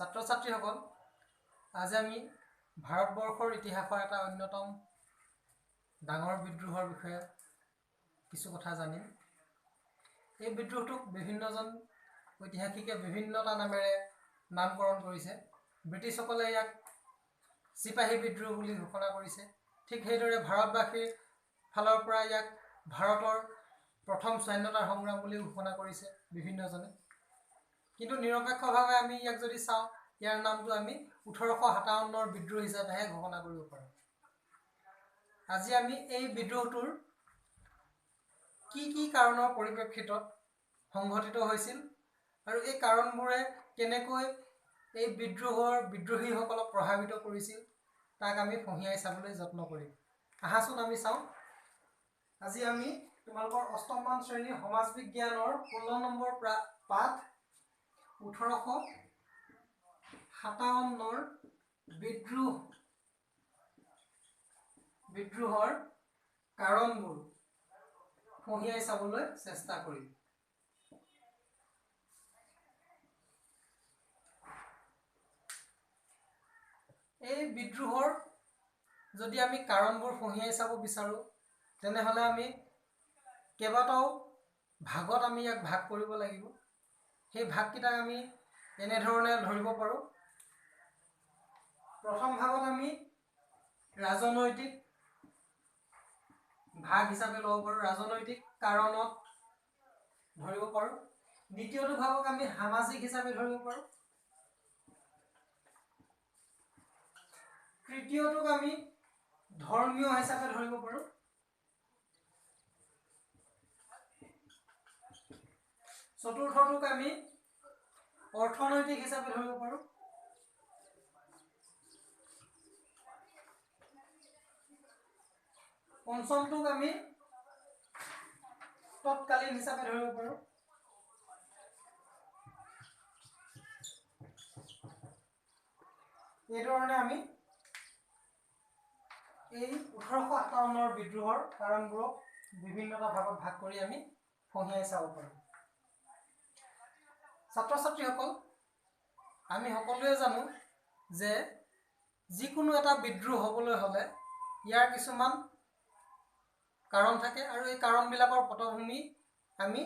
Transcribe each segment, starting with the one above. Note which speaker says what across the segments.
Speaker 1: ছাত্ৰ ছাত্ৰীসকল, আজি আমি ভাৰতবৰ্ষৰ ইতিহাসৰ এটা অন্যতম ডাঙৰ বিদ্ৰোহৰ বিষয়ে কিছু কথা জানিম। এই বিদ্ৰোহটোক বিভিন্নজন ঐতিহাসিকে বিভিন্নটা নামেৰে নামকৰণ কৰিছে। ব্ৰিটিছসকলে ইয়াক চিপাহী বিদ্ৰোহ বুলি ঘোষণা কৰিছে। ঠিক সেইদৰে ভাৰতবাসীৰ ফালৰ পৰা ইয়াক ভাৰতৰ প্ৰথম স্বাধীনতাৰ সংগ্ৰাম বুলি ঘোষণা কৰিছে বিভিন্নজনে। কিন্তু নিৰপেক্ষভাৱে আমি ইয়াক যদি চাওঁ, ইয়াৰ নামটো আমি 1857 বিদ্ৰোহ হিচাপেহে ঘোষণা কৰিব পাৰোঁ। আজি আমি এই বিদ্ৰোহটোৰ কি কাৰণৰ পৰিপ্ৰেক্ষিতত সংঘটিত হৈছিল আৰু এই কাৰণবোৰে কেনেকৈ এই বিদ্ৰোহীসকলক প্ৰভাৱিত কৰিছিল তাক আমি ফঁহিয়াই চাবলৈ যত্ন কৰিম। আহাচোন আমি চাওঁ। আজি আমি তোমালোকৰ অষ্টমমান শ্ৰেণীৰ সমাজ বিজ্ঞানৰ 16 নম্বৰ পাঠ 1857 বিদ্ৰোহৰ কাৰণবোৰ ফঁহিয়াই চাবলৈ চেষ্টা কৰিম। এই বিদ্ৰোহৰ যদি আমি কাৰণবোৰ ফঁহিয়াই চাব বিচাৰোঁ, তেনেহ'লে আমি কেইবাটাও ভাগত আমি ইয়াক ভাগ কৰিব লাগিব। সেই ভাগকেইটাক আমি এনেধৰণে ধৰিব পাৰোঁ। প্ৰথম ভাগত আমি ৰাজনৈতিক ভাগ হিচাপে ল'ব পাৰোঁ, ৰাজনৈতিক কাৰণত ধৰিব পাৰোঁ। দ্বিতীয়টো ভাগক আমি সামাজিক হিচাপে ধৰিব পাৰোঁ। তৃতীয়টোক আমি ধৰ্মীয় হিচাপে ধৰিব পাৰোঁ। চতুৰ্থটোক আমি অৰ্থনৈতিক হিচাপে ধৰিব পাৰোঁ। পঞ্চমটোক আমি তৎকালীন হিচাপে ধৰিব পাৰোঁ। এইধৰণে আমি এই 1857 বিদ্ৰোহৰ কাৰণবোৰক বিভিন্নটা ভাগত ভাগ কৰি আমি ফঁহিয়াই চাব পাৰোঁ। ছাত্ৰ ছাত্ৰীসকল, আমি সকলোৱে জানো যে যিকোনো এটা বিদ্ৰোহ হ'বলৈ হ'লে ইয়াৰ কিছুমান কাৰণ থাকে আৰু এই কাৰণবিলাকৰ পটভূমি আমি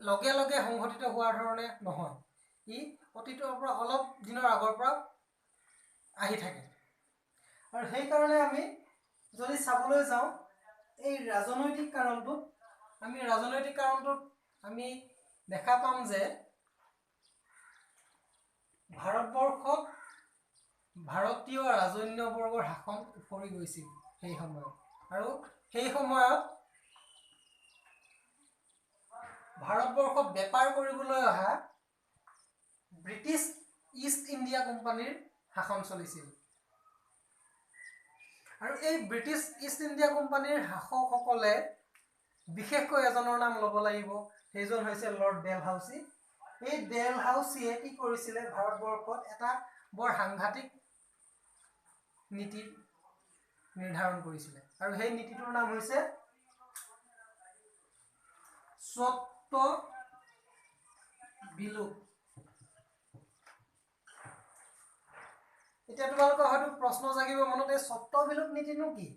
Speaker 1: লগে লগে সংঘটিত হোৱাৰ ধৰণে নহয়। ই অতীতৰ পৰা অলপ দিনৰ আগৰ পৰা আহি থাকে। আৰু সেইকাৰণে আমি যদি চাবলৈ যাওঁ, এই ৰাজনৈতিক কাৰণটোত আমি দেখা পাম যে ভাৰতবৰ্ষত ভাৰতীয় ৰাজন্যবৰ্গৰ শাসন উপৰি গৈছিল সেই সময়ত। আৰু সেই সময়ত ভাৰতবৰ্ষত বেপাৰ কৰিবলৈ অহা ব্ৰিটিছ ইষ্ট ইণ্ডিয়া কোম্পানীৰ শাসন চলিছিল। আৰু এই ব্ৰিটিছ ইষ্ট ইণ্ডিয়া কোম্পানীৰ শাসকসকলে বিশেষকৈ এজনৰ নাম ল'ব লাগিব, সেইজন হৈছে লৰ্ড ডেলহাউচি। এই ডেলহাউচিয়ে কি কৰিছিলে, ভাৰতবৰ্ষত এটা বৰ সাংঘাতিক নীতি নিৰ্ধাৰণ কৰিছিলে। আৰু সেই নীতিটোৰ নাম হৈছে স্বত্ব বিলোপ। এতিয়া তোমালোকৰ হয়তো প্ৰশ্ন জাগিব মনত, এই স্বত্ব বিলোপ নীতিনো কি?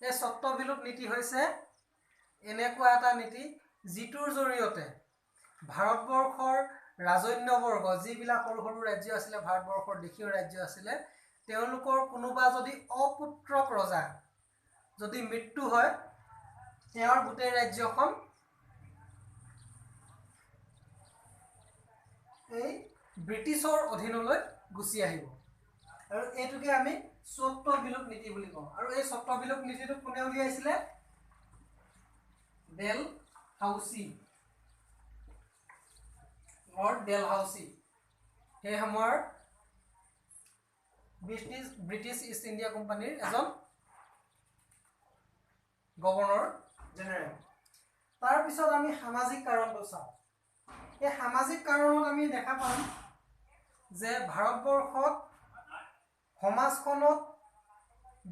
Speaker 1: এই স্বত্ব বিলোপ নীতি হৈছে এনেকুৱা এটা নীতি যিটোৰ জৰিয়তে ভাৰতবৰ্ষৰ ৰাজন্যবৰ্গ, যিবিলাক সৰু সৰু ৰাজ্য আছিলে, ভাৰতবৰ্ষৰ দেশীয় ৰাজ্য আছিলে, তেওঁলোকৰ কোনোবা যদি অপুত্ৰক ৰজা যদি মৃত্যু হয়, তেওঁৰ গোটেই ৰাজ্যখন এই ব্ৰিটিছৰ অধীনলৈ গুচি আহিব। আৰু এইটোকে আমি স্বত্ব বিলোপ নীতি বুলি কওঁ। আৰু এই স্বত্ব বিলোপ নীতিটো কোনে উলিয়াইছিলে? Dalhousie, lord Dalhousie. সেই সময়ৰ ব্ৰিটিছ ইষ্ট ইণ্ডিয়া কোম্পানীৰ এজন গভৰ্ণৰ জেনেৰেল। তাৰপিছত আমি সামাজিক কাৰণটো চাওঁ। এই সামাজিক কাৰণত আমি দেখা পাম যে ভাৰতবৰ্ষত সমাজখনত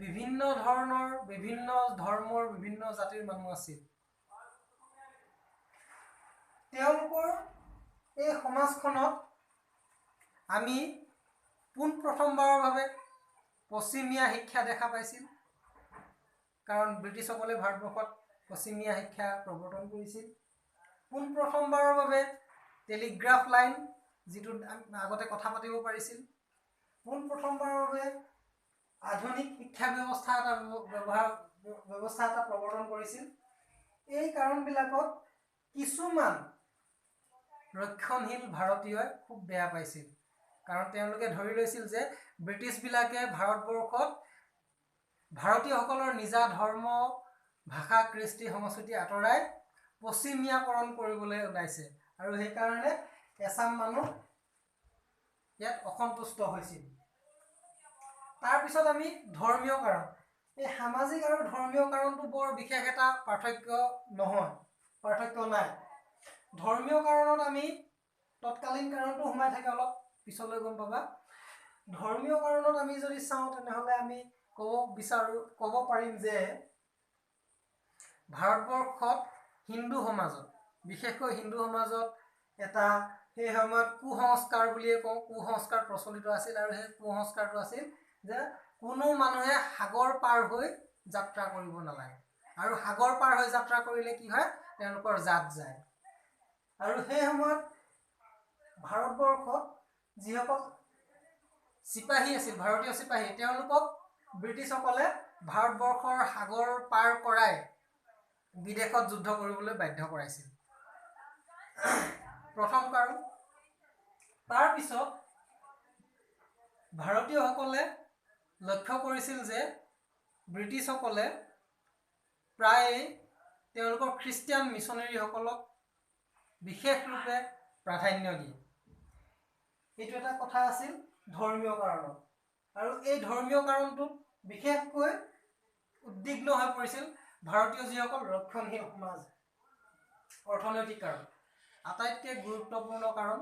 Speaker 1: বিভিন্ন ধৰণৰ, বিভিন্ন ধৰ্মৰ, বিভিন্ন জাতিৰ মানুহ আছিল। তেওঁলোকৰ এই সমাজখনত আমি পোনপ্ৰথমবাৰৰ বাবে পশ্চিমীয়া শিক্ষা দেখা পাইছিল, কাৰণ ব্ৰিটিছসকলে ভাৰতবৰ্ষত পশ্চিমীয়া শিক্ষা প্ৰৱৰ্তন কৰিছিল। পোনপ্ৰথমবাৰৰ বাবে টেলিগ্ৰাফ লাইন, যিটো আগতে কথা পাতিব পাৰিছিল, পোনপ্ৰথমবাৰৰ বাবে আধুনিক শিক্ষা ব্যৱস্থা এটা প্ৰৱৰ্তন কৰিছিল। এই কাৰণবিলাকত কিছুমান ৰক্ষণশীল ভাৰতীয়ই খুব বেয়া পাইছিল, কাৰণ তেওঁলোকে ধৰি লৈছিল যে ব্ৰিটিছবিলাকে ভাৰতবৰ্ষত ভাৰতীয়সকলৰ নিজা ধৰ্ম, ভাষা, কৃষ্টি, সংস্কৃতি আঁতৰাই পশ্চিমীয়াকৰণ কৰিবলৈ ওলাইছে, আৰু সেইকাৰণে এচাম মানুহ ইয়াত অসন্তুষ্ট হৈছিল। তাৰপিছত আমি ধৰ্মীয় কাৰণ, এই সামাজিক আৰু ধৰ্মীয় কাৰণটো বৰ বিশেষ এটা পাৰ্থক্য নাই। ধৰ্মীয় কাৰণত আমি তৎকালীন কাৰণটো সোমাই থাকে, অলপ পিছলৈ গম পাবা। ধৰ্মীয় কাৰণত আমি যদি চাওঁ তেনেহ'লে আমি ক'ব পাৰিম যে ভাৰতবৰ্ষত হিন্দু সমাজত, বিশেষকৈ হিন্দু সমাজত এটা সেই সময়ত কুসংস্কাৰ বুলিয়ে কওঁ, কুসংস্কাৰ প্ৰচলিত আছিল, আৰু সেই কুসংস্কাৰটো আছিল যে কোনো মানুহে সাগৰ পাৰ হৈ যাত্ৰা কৰিব নালাগে, আৰু সাগৰ পাৰ হৈ যাত্ৰা কৰিলে কি হয়, তেওঁলোকৰ জাত যায়। আৰু সেই সময়ত ভাৰতবৰ্ষত যিসকল চিপাহী আছিল, ভাৰতীয় চিপাহী, তেওঁলোকক ব্ৰিটিছসকলে ভাৰতবৰ্ষৰ সাগৰ পাৰ কৰাই বিদেশত যুদ্ধ কৰিবলৈ বাধ্য কৰাইছিল। প্ৰথম কাৰণ। তাৰপিছত ভাৰতীয়সকলে লক্ষ্য কৰিছিল যে ব্ৰিটিছসকলে প্ৰায় তেওঁলোকৰ খ্ৰীষ্টিয়ান মিছনেৰীসকলক বিশেষ ৰূপে প্ৰাধান্য দিয়ে। এইটো এটা কথা আছিল ধৰ্মীয় কাৰণত, আৰু এই ধৰ্মীয় কাৰণটোত বিশেষকৈ উদ্বিগ্ন হৈ পৰিছিল ভাৰতীয় যিসকল ৰক্ষণশীল সমাজ। অৰ্থনৈতিক কাৰণ, আটাইতকৈ গুৰুত্বপূৰ্ণ কাৰণ,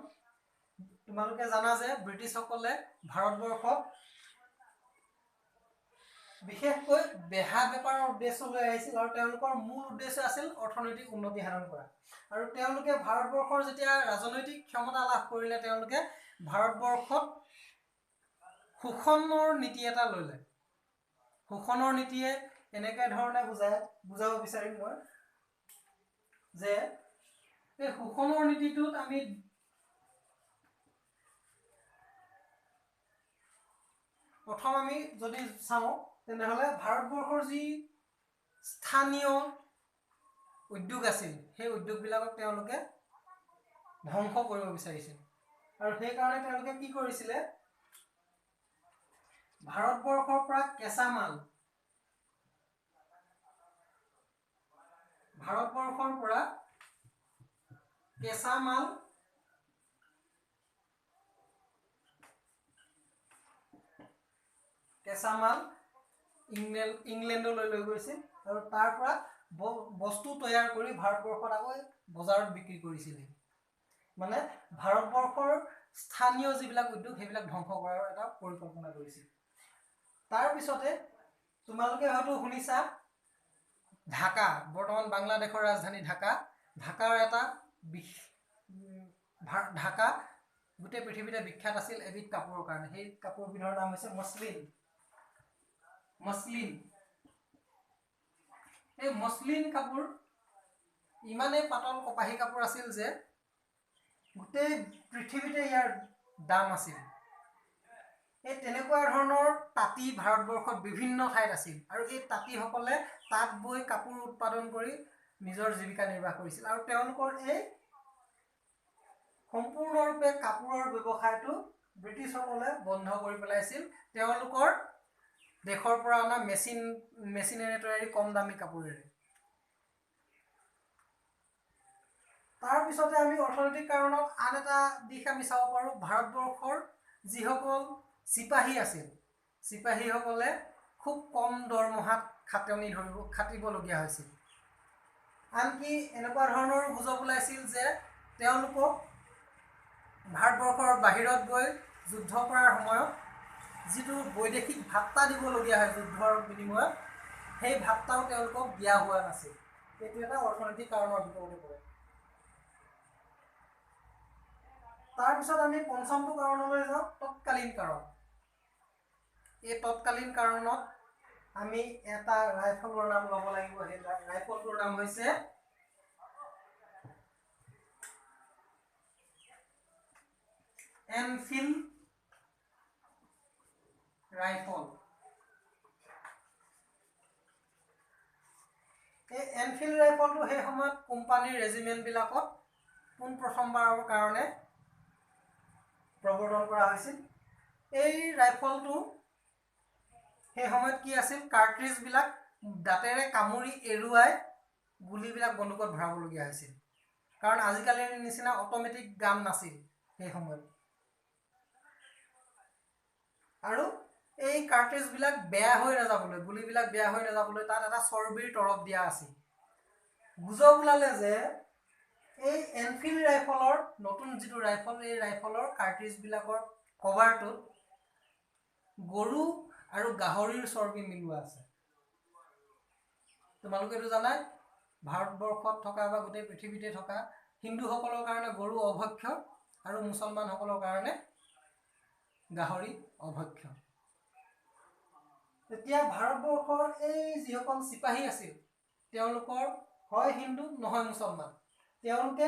Speaker 1: তোমালোকে জানা যে ব্ৰিটিছসকলে ভাৰতবৰ্ষত বিশেষকৈ বেহা বেপাৰৰ উদ্দেশ্য লৈ আহিছিল, আৰু তেওঁলোকৰ মূল উদ্দেশ্য আছিল অৰ্থনৈতিক উন্নতি সাধন কৰা। আৰু তেওঁলোকে ভাৰতবৰ্ষৰ যেতিয়া ৰাজনৈতিক ক্ষমতা লাভ কৰিলে, তেওঁলোকে ভাৰতবৰ্ষত শোষণৰ নীতি এটা ল'লে। শোষণৰ নীতিয়ে এনেকৈ ধৰণে বুজাব বিচাৰিম মই যে এই শোষণৰ নীতিটোত আমি প্ৰথম আমি যদি চাওঁ তেনেহ'লে ভাৰতবৰ্ষৰ যি স্থানীয় উদ্যোগ আছিল, সেই উদ্যোগবিলাকক তেওঁলোকে ধ্বংস কৰিব বিচাৰিছিল, আৰু সেইকাৰণে তেওঁলোকে কি কৰিছিলে, ভাৰতবৰ্ষৰ পৰা কেঁচামাল ইংলেণ্ডলৈ লৈ গৈছিল, আৰু তাৰ পৰা বস্তু তৈয়াৰ কৰি ভাৰতবৰ্ষত আকৌ বজাৰত বিক্ৰী কৰিছিল। মানে ভাৰতবৰ্ষৰ স্থানীয় যিবিলাক উদ্যোগ সেইবিলাক ধ্বংস কৰাৰ এটা পৰিকল্পনা কৰিছিল। তাৰপিছতে তোমালোকে হয়তো শুনিছা ঢাকা, বৰ্তমান বাংলাদেশৰ ৰাজধানী ঢাকাৰ এটা ঢাকা গোটেই পৃথিৱীতে বিখ্যাত আছিল এবিধ কাপোৰৰ কাৰণে। সেই কাপোৰবিধৰ নাম হৈছে মসলিন। এই মসলিন কাপোৰ ইমানেই পাতল কপাহী কাপোৰ আছিল যে গোটেই পৃথিৱীতে ইয়াৰ দাম আছিল। এই তেনেকুৱা ধৰণৰ তাঁতি ভাৰতবৰ্ষত বিভিন্ন ঠাইত আছিল, আৰু এই তাঁতিসকলে তাঁত বৈ কাপোৰ উৎপাদন কৰি নিজৰ জীৱিকা নিৰ্বাহ কৰিছিল, আৰু তেওঁলোকৰ এই সম্পূৰ্ণৰূপে কাপোৰৰ ব্যৱসায়টো ব্ৰিটিছসকলে বন্ধ কৰি পেলাইছিল, তেওঁলোকৰ দেশৰ পৰা অনা মেচিনেৰে তৈয়াৰী কম দামী কাপোৰেৰে। তাৰপিছতে আমি অৰ্থনৈতিক কাৰণত আন এটা দিশ আমি চাব পাৰোঁ, ভাৰতবৰ্ষৰ যিসকল চিপাহী আছিল, চিপাহীসকলে খুব কম দৰমহাত খাটিবলগীয়া হৈছিল। আনকি এনেকুৱা ধৰণৰ গুজব ওলাইছিল যে তেওঁলোকক ভাৰতবৰ্ষৰ বাহিৰত গৈ যুদ্ধ কৰাৰ সময়ত যিটো বৈদেশিক ভাত্তা দিবলগীয়া হয় যুদ্ধৰ বিনিময়ত, সেই ভাত্তাও তেওঁলোকক দিয়া হোৱা নাছিল। এইটো এটা অৰ্থনৈতিক কাৰণৰ ভিতৰতে পৰে। তাৰপিছত আমি পঞ্চমটো কাৰণলৈ যাওঁ, তৎকালীন কাৰণ। এই তৎকালীন কাৰণত আমি এটা ৰাইফলৰ নাম ল'ব লাগিব। সেই ৰাইফলটোৰ নাম হৈছে এনফিল্ড ৰাইফল। এই এনফিল্ড ৰাইফলটো সেই সময়ত কোম্পানীৰ ৰেজিমেণ্টবিলাকত পোনপ্ৰথমবাৰৰ কাৰণে প্ৰৱৰ্তন কৰা হৈছিল। এই ৰাইফলটো সেই সময়ত কি আছিল, কাৰ্ট্ৰিজবিলাক দাঁতেৰে কামুৰি এৰুৱাই গুলিবিলাক বন্দুকত ভৰাবলগীয়া হৈছিল, কাৰণ আজিকালিৰ নিচিনা অট'মেটিক গান নাছিল সেই সময়ত। আৰু এই কাৰ্ট্ৰিজবিলাক বেয়া হৈ নাযাবলৈ, গুলিবিলাক বেয়া হৈ নাযাবলৈ তাত এটা চৰ্বিৰ তৰপ দিয়া আছিল। গুজব ওলালে যে এই এনফিল্ড ৰাইফলৰ নতুন যিটো ৰাইফল, এই ৰাইফলৰ কাৰ্ট্ৰিজবিলাকৰ কভাৰটোত গৰু আৰু গাহৰিৰ চৰ্বি মিলোৱা আছে। তোমালোকেতো জানাই, ভাৰতবৰ্ষত থকা বা গোটেই পৃথিৱীতে থকা হিন্দুসকলৰ কাৰণে গৰু অভক্ষ্য আৰু মুছলমানসকলৰ কাৰণে গাহৰি অভক্ষ্য। এতিয়া ভাৰতবৰ্ষৰ এই যিসকল চিপাহী আছিল, তেওঁলোকৰ হয় হিন্দু নহয় মুছলমান। তেওঁলোকে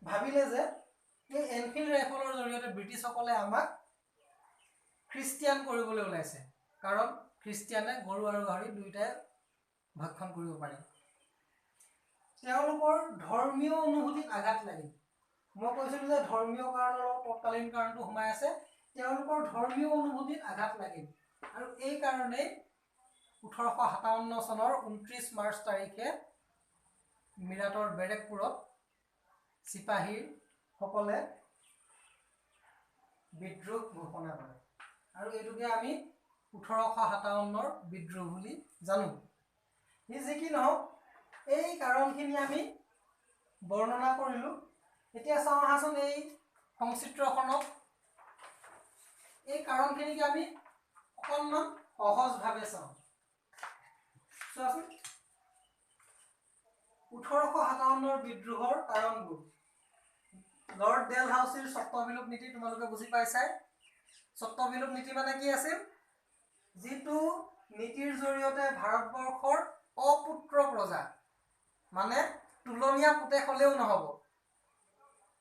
Speaker 1: ভাবিলে যে এই এনফিল্ড ৰাইফলৰ জৰিয়তে ব্ৰিটিছসকলে আমাক খ্ৰীষ্টিয়ান কৰিবলৈ ওলাইছে, কাৰণ খ্ৰীষ্টিয়ানে গৰু আৰু গাহৰি দুয়োটাই ভক্ষণ কৰিব পাৰে। তেওঁলোকৰ ধৰ্মীয় অনুভূতিত আঘাত লাগিল। মই কৈছিলোঁ যে ধৰ্মীয় কাৰণৰ লগত তৎকালীন কাৰণটো সোমাই আছে। তেওঁলোকৰ ধৰ্মীয় অনুভূতিত আঘাত লাগিল আৰু এই কাৰণেই 1857 চনৰ 29 মাৰ্চ তাৰিখে মিৰাটৰ বেৰেকপুৰত চিপাহীসকলে বিদ্ৰোহ ঘোষণা কৰে আৰু এইটোকে আমি 1857 বিদ্ৰোহ বুলি জানো। যি কি নহওক, এই কাৰণখিনি আমি বৰ্ণনা কৰিলোঁ। এতিয়া চাওঁ আহাচোন এই সংচিত্ৰখনক। এই কাৰণখিনিকে আমি অকণমান সহজভাৱে চাওঁ। চোৱাচোন, 1857 বিদ্ৰোহৰ কাৰণবোৰ। লৰ্ড ডেলহাউছিৰ স্বত্ববিলোপ নীতি তোমালোকে বুজি পাইছাই। স্বত্ববিলোপ নীতি মানে কি আছিল? যিটো নীতিৰ জৰিয়তে ভাৰতবৰ্ষৰ অপুত্ৰ প্ৰজা, মানে তুলনীয়া পুতেক হ'লেও নহ'ব,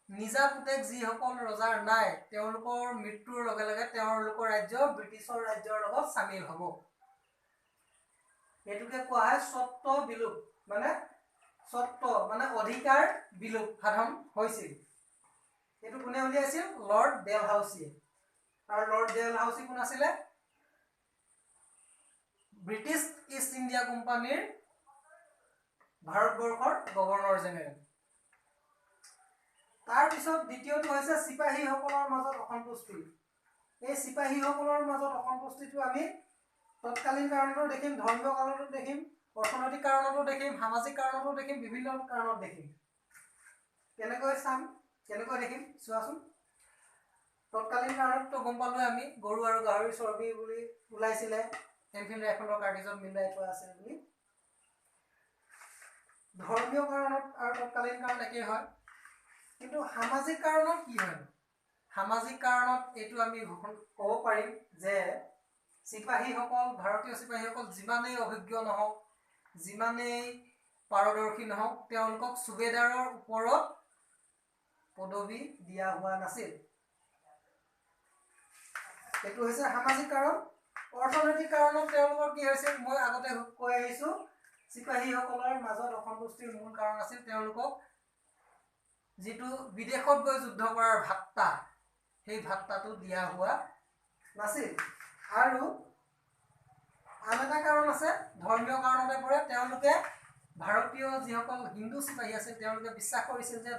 Speaker 1: নিজা পুতেক যিসকল ৰজাৰ নাই, তেওঁলোকৰ মৃত্যুৰ লগে লগে তেওঁলোকৰ ৰাজ্য ব্ৰিটিছৰ ৰাজ্যৰ লগত চামিল হ'ব। এইটোকে কোৱা হয় স্বত্ববিলোপ, মানে অধিকাৰ বিলোপ সাধন হৈছিল। এইটো কোনে উলিয়াইছিল? লৰ্ড ডেলহাউছিয়ে। আৰু লৰ্ড ডেলহাউছি কোন আছিলে? ব্ৰিটিছ ইষ্ট ইণ্ডিয়া কোম্পানীৰ ভাৰতবৰ্ষৰ গভৰ্ণৰ জেনেৰেল। তাৰপিছত দ্বিতীয়টো হৈছে চিপাহীসকলৰ মাজত অসন্তুষ্টি। এই চিপাহীসকলৰ মাজত অসন্তুষ্টিটো আমি তৎকালীন কাৰণতো দেখিম, ধৰ্মীয় কাৰণতো দেখিম, অৰ্থনৈতিক কাৰণতো দেখিম, সামাজিক কাৰণতো দেখিম, বিভিন্ন কাৰণত দেখিম। কেনেকৈ দেখিম চোৱাচোন। তৎকালীন কাৰণতো গম পালোৱে আমি, গৰু আৰু গাহৰি চৰ্বি বুলি ওলাইছিলে, এনফিল্ড ৰাইফলৰ কাৰ্টিজত মিলাই থোৱা আছিল বুলি। ধৰ্মীয় কাৰণত আৰু তৎকালীন কাৰণ একেই হয়, কিন্তু সামাজিক কাৰণত কি হয়? সামাজিক কাৰণত এইটো আমি ক'ব পাৰিম যে ভাৰতীয় চিপাহীসকল যিমানেই অভিজ্ঞ নহওক, যিমানেই পাৰদৰ্শী নহওক, তেওঁলোকক সুবেদাৰৰ ওপৰত পদবী দিয়া হোৱা নাছিল। এইটো হৈছে সামাজিক কাৰণ। অৰ্থনৈতিক কাৰণত তেওঁলোকৰ কি হৈছিল? মই আগতে কৈ আহিছোঁ, চিপাহীসকলৰ মাজত অসন্তুষ্টিৰ মূল কাৰণ আছিল তেওঁলোকক যিটো বিদেশত গৈ যুদ্ধ কৰাৰ ভাত্তা, সেই ভাত্তাটো দিয়া হোৱা নাছিল। আৰু আন এটা কাৰণ আছে, ধৰ্মীয় কাৰণতে পৰে। তেওঁলোকে ভাৰতীয় যিসকল হিন্দু চিপাহী আছিল, তেওঁলোকে বিশ্বাস কৰিছিল যে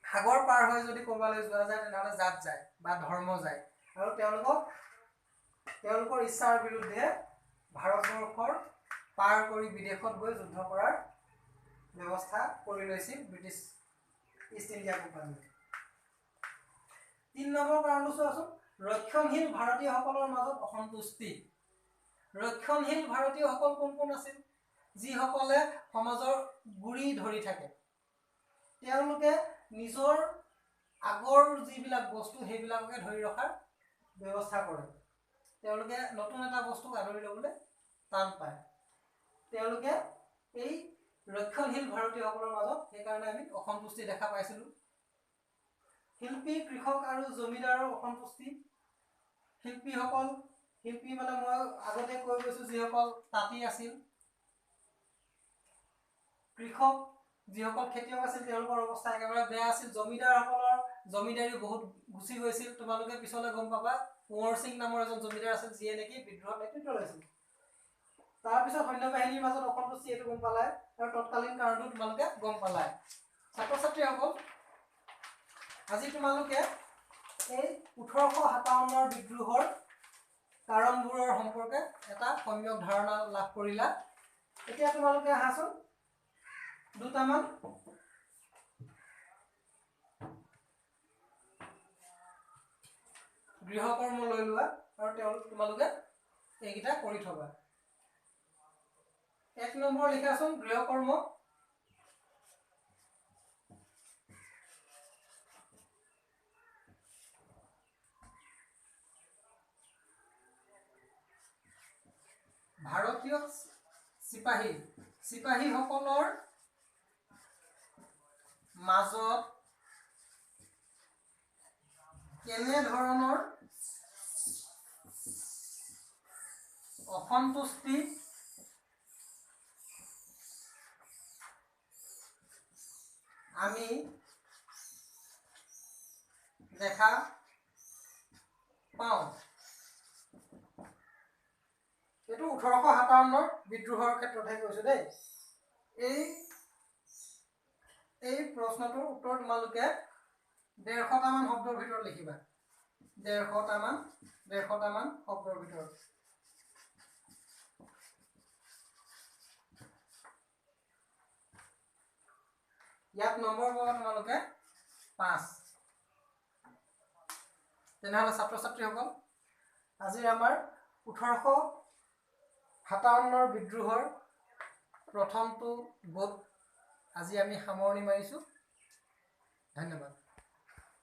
Speaker 1: সাগৰ পাৰ হৈ যদি ক'ৰবালৈ যোৱা যায়, তেনেহ'লে জাত যায় বা ধৰ্ম যায়, আৰু তেওঁলোকৰ ইচ্ছাৰ বিৰুদ্ধে ভাৰতবৰ্ষৰ পাৰ কৰি বিদেশত গৈ যুদ্ধ কৰাৰ ব্যৱস্থা কৰি লৈছিল ব্ৰিটিছ ইষ্ট ইণ্ডিয়া কোম্পানীয়ে। 3 নম্বৰ কাৰণটো চোৱাচোন, ৰক্ষণশীল ভাৰতীয়সকলৰ মাজত অসন্তুষ্টি। ৰক্ষণশীল ভাৰতীয়সকল কোন কোন আছিল? যিসকলে সমাজৰ গুৰি ধৰি থাকে। তেওঁলোকে নিজৰ আগৰ যিবিলাক বস্তু সেইবিলাককে ধৰি ৰখাৰ ব্যৱস্থা কৰে। তেওঁলোকে নতুন এটা বস্তুক আদৰি ল'বলৈ টান পায়। তেওঁলোকে এই ৰক্ষণশীল ভাৰতীয়সকলৰ মাজত সেইকাৰণে আমি অসন্তুষ্টি দেখা পাইছিলোঁ। শিল্পী, কৃষক আৰু জমিদাৰৰ অসন্তুষ্টি। শিল্পী মানে মই আগতে কৈ গৈছোঁ, যিসকল তাঁতী আছিল, কৃষক যিসকল খেতিয়ক আছিল তেওঁলোকৰ অৱস্থা একেবাৰে বেয়া আছিল। জমিদাৰসকলৰ জমিদাৰী বহুত গুচি গৈছিল। তোমালোকে পিছলৈ গম পাবা কোঁৱৰ সিং নামৰ এজন জমিদাৰ আছিল যিয়ে নেকি বিদ্ৰোহত নেতৃত্ব লৈছিল। তাৰপিছত সৈন্য বাহিনীৰ মাজত অসন্তুষ্টি এইটো গম পালাই আৰু তৎকালীন কাৰণটো তোমালোকে গম পালাই। ছাত্ৰ ছাত্ৰীসকল, আজি তোমালোকে এই 1857 বিদ্ৰোহৰ কাৰণবোৰৰ সম্পৰ্কে এটা সম্যক ধাৰণা লাভ কৰিলা। এতিয়া তোমালোকে আহাচোন দুটামান গৃহকৰ্ম লৈ লোৱা আৰু তোমালোকে এইকেইটা কৰি থবা। 1 নম্বৰ লিখাচোন গৃহকৰ্ম। ভাৰতীয় চিপাহীসকলৰ মাজত কেনেধৰণৰ অসন্তুষ্টি আমি দেখা পাওঁ। এইটো 1857 বিদ্ৰোহৰ ক্ষেত্ৰতহে কৈছোঁ দেই। এই প্ৰশ্নটোৰ উত্তৰ তোমালোকে 150টামান শব্দৰ ভিতৰত লিখিবা। 150টামান শব্দৰ ভিতৰত। ইয়াত নম্বৰ পাবা তোমালোকে 5। তেনেহ'লে ছাত্ৰ ছাত্ৰীসকল, আজিৰ আমাৰ 1857 বিদ্ৰোহৰ প্ৰথমটো গোট আজি আমি সামৰণি মাৰিছোঁ। ধন্যবাদ।